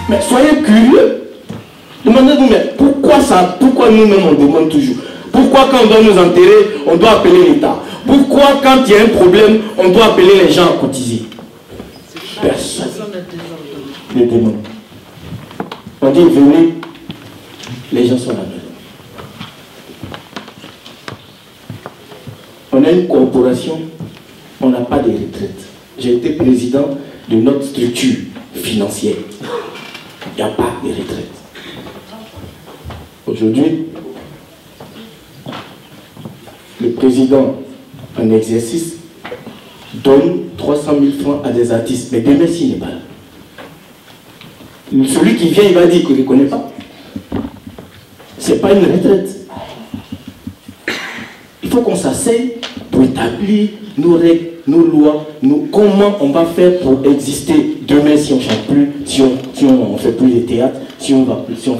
Mais soyez curieux. Demandez-vous, mais pourquoi ça? Pourquoi nous-mêmes on demande toujours? Pourquoi quand on doit nous enterrer, on doit appeler l'État? Pourquoi quand il y a un problème, on doit appeler les gens à cotiser? Personne ne demande. On dit venez, les gens sont à la maison. On a une corporation, on n'a pas de retraite. J'ai été président de notre structure financière. Il n'y a pas de retraite. Aujourd'hui, le président en exercice donne 300 000 francs à des artistes. Mais demain, s'il n'est pas là, celui qui vient, il va dire qu'il ne reconnaît pas. Ce n'est pas une retraite. Il faut qu'on s'asseye pour établir nos règles, nos lois, comment on va faire pour exister demain si on ne chante plus, si on ne fait plus de théâtre, si on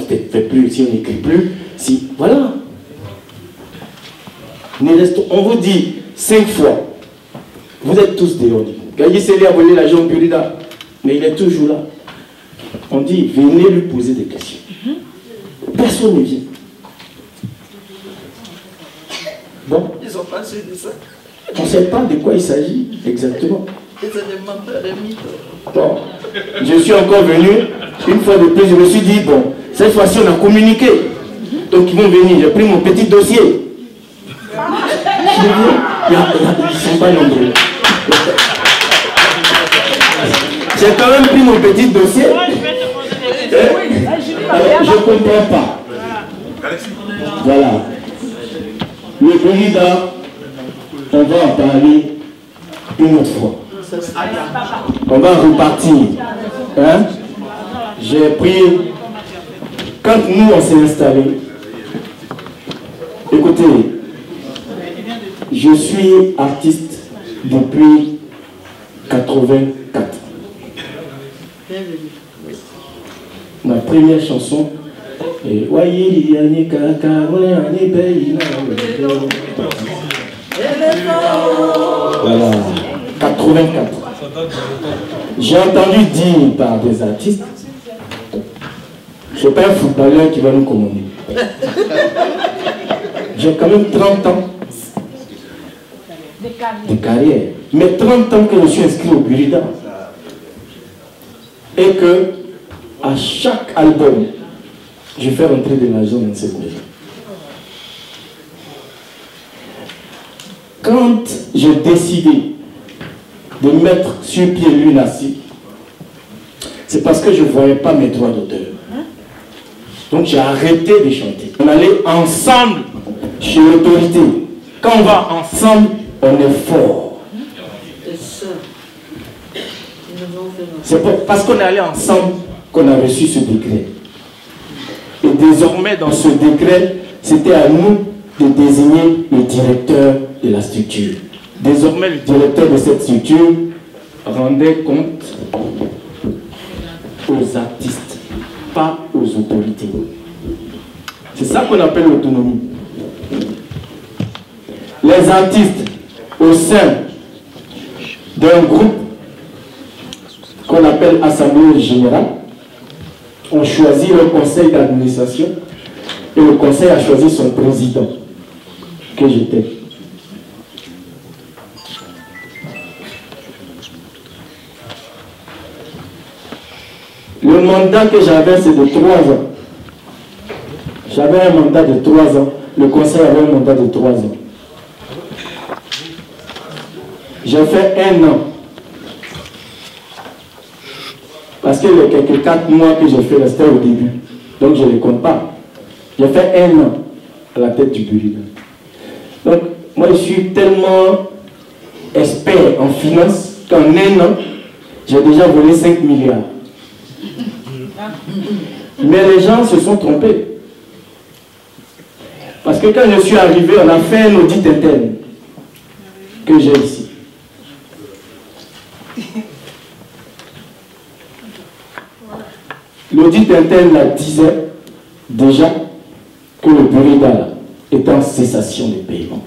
fait plus, si on n'écrit plus, si voilà. On vous dit 5 fois, vous êtes tous dehors. Gaï Sélé a volé l'argent Burida, mais il est toujours là. On dit, venez lui poser des questions. Personne ne vient. Bon. Ils ont pas su de ça. On ne sait pas de quoi il s'agit exactement. Ils ont des menteurs, des mythes. Bon. Je suis encore venu, une fois de plus, je me suis dit, bon, cette fois-ci on a communiqué. Donc ils vont venir, j'ai pris mon petit dossier. Je dis, ils ne sont pas nombreux. J'ai quand même pris mon petit dossier. Alors, je ne comprends pas. Voilà. Le Burida, on va en parler une autre fois. On va repartir. Hein? J'ai pris... Quand nous, on s'est installés, écoutez, je suis artiste depuis 84. Ma première chanson est voilà, 84. J'ai entendu dire par des artistes, je ne suis pas un footballeur qui va nous commander. J'ai quand même 30 ans de carrière. Mais 30 ans que je suis inscrit au Burida. Et que à chaque album, je fais rentrer de l'argent dans cette maison. Quand j'ai décidé de mettre sur pied l'UNACI, c'est parce que je ne voyais pas mes droits d'auteur. Donc j'ai arrêté de chanter. On allait ensemble chez l'autorité. Quand on va ensemble, on est fort. C'est parce qu'on est allé ensemble qu'on a reçu ce décret. Et désormais, dans ce décret, c'était à nous de désigner le directeur de la structure. Désormais, le directeur de cette structure rendait compte aux artistes, pas aux autorités. C'est ça qu'on appelle l'autonomie. Les artistes, au sein d'un groupe qu'on appelle Assemblée Générale, ont choisi le conseil d'administration et le conseil a choisi son président, que j'étais. Le mandat que j'avais, c'est de 3 ans. J'avais un mandat de 3 ans. Le conseil avait un mandat de 3 ans. J'ai fait 1 an. Parce que les quelques 4 mois que j'ai fait rester au début. Donc je ne les compte pas. J'ai fait 1 an à la tête du Burida. Donc moi je suis tellement expert en finance qu'en 1 an, j'ai déjà volé 5 milliards. Mais les gens se sont trompés. Parce que quand je suis arrivé, on a fait un audit interne que j'ai ici. L'audit interne là, disait déjà que le Burida est en cessation de paiement.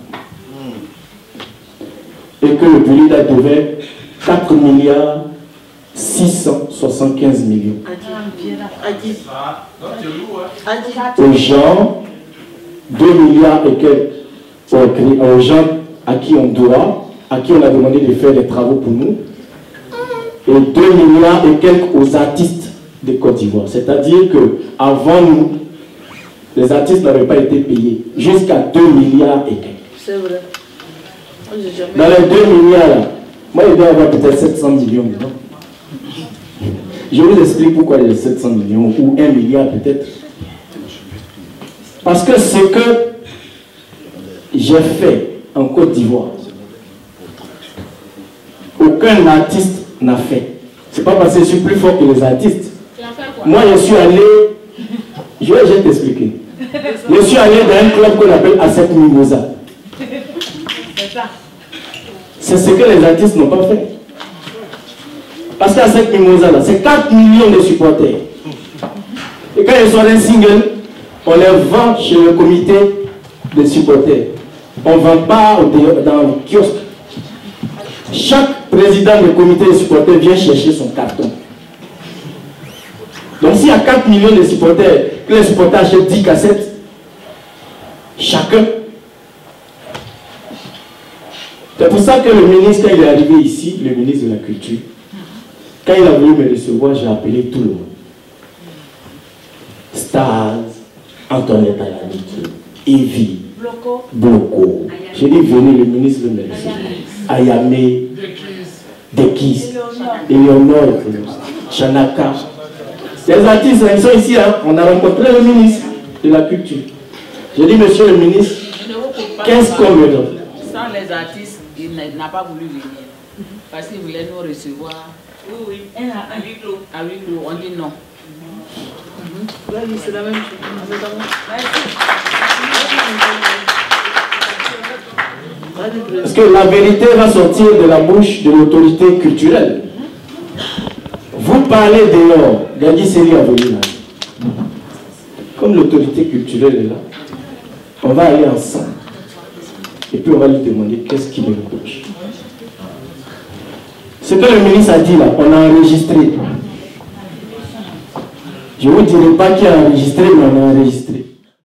Et que le Burida devait 4 milliards 6 675 millions. Adi. Aux gens, 2 milliards et quelques aux gens à qui on doit, à qui on a demandé de faire des travaux pour nous, et 2 milliards et quelques aux artistes de Côte d'Ivoire. C'est-à-dire qu'avant nous, les artistes n'avaient pas été payés jusqu'à 2 milliards et quelques. C'est vrai. Dans les 2 milliards, là, moi, il doit y avoir peut-être 700 millions dedans. Je vous explique pourquoi il y a 700 millions ou 1 milliard peut-être. Parce que ce que j'ai fait en Côte d'Ivoire, aucun artiste n'a fait. C'est pas parce que je suis plus fort que les artistes. Moi, je suis allé, je vais t'expliquer. Je suis allé dans un club qu'on appelle Asset Mimosa. C'est ce que les artistes n'ont pas fait. Parce qu'à cette Mimosa là, c'est 4 millions de supporters. Et quand ils sont un single, on les vend chez le comité des supporters. On ne vend pas dans le kiosque. Chaque président du comité des supporters vient chercher son carton. Donc s'il y a 4 millions de supporters, que les supporters achètent 10 cassettes, chacun. C'est pour ça que le ministre, quand il est arrivé ici, le ministre de la Culture, quand il a voulu me recevoir, j'ai appelé tout le monde. Stars, Antoinette Ayamiki, Evie, Bloco. J'ai dit, venez, le ministre veut me recevoir. Ayame, Dekis, Eleonore, Chanaka. Les artistes, ils sont ici, hein. On a rencontré le ministre de la Culture. J'ai dit, monsieur le ministre, qu'est-ce qu'on me donne? Sans les artistes, il n'a pas voulu venir. Parce qu'il voulait nous recevoir. Oui, à huis clos. À huis clos, on dit non. C'est la même chose. Parce que la vérité va sortir de la bouche de l'autorité culturelle. Vous parlez de l'or, Gadi Seri a voulu là. Comme l'autorité culturelle est là, on va aller ensemble. Et puis on va lui demander qu'est-ce qu'il me reproche. Ce que le ministre a dit là, on a enregistré. Je ne vous dirai pas qui a enregistré, mais on a enregistré.